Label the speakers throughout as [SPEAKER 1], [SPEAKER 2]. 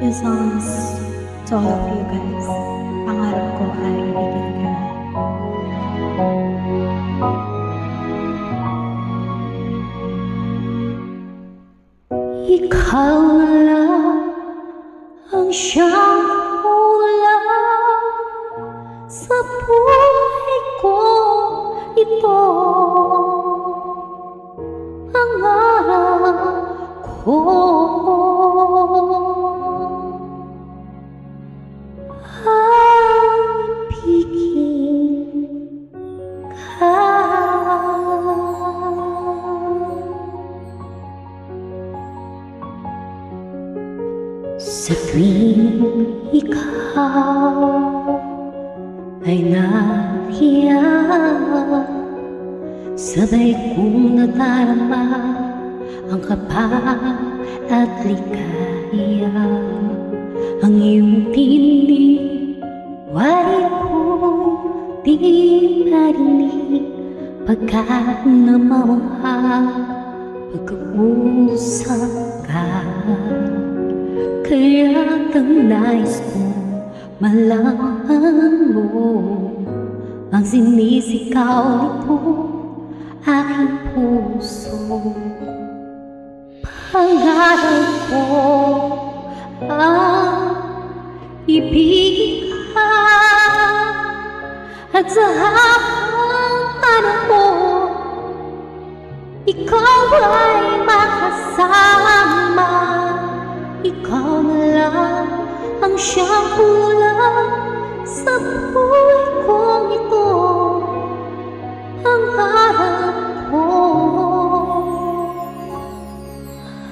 [SPEAKER 1] This song is to all of you guys. Pangarap ko ay ibigin ka. Ikaw lang ang siyang kulang sa buhay ko. Ito pangarap ko. Sa tuwing ikaw ay naiyak, sabay kong nadarama ang kapal at ligaya. Ang iyong tinig, wari ko'y di marinig pagkat namamangha pag-uusap ka. Kaya't ang nais ko malaman mo ang sinisigaw nito aking puso. Pangarap ko ang ibigin ka at sa habang panahon ikaw ay makasama. Ikaw na lang ang siyang kulang sa buhay kong ito. Ang harap ko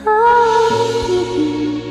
[SPEAKER 1] ay ibig.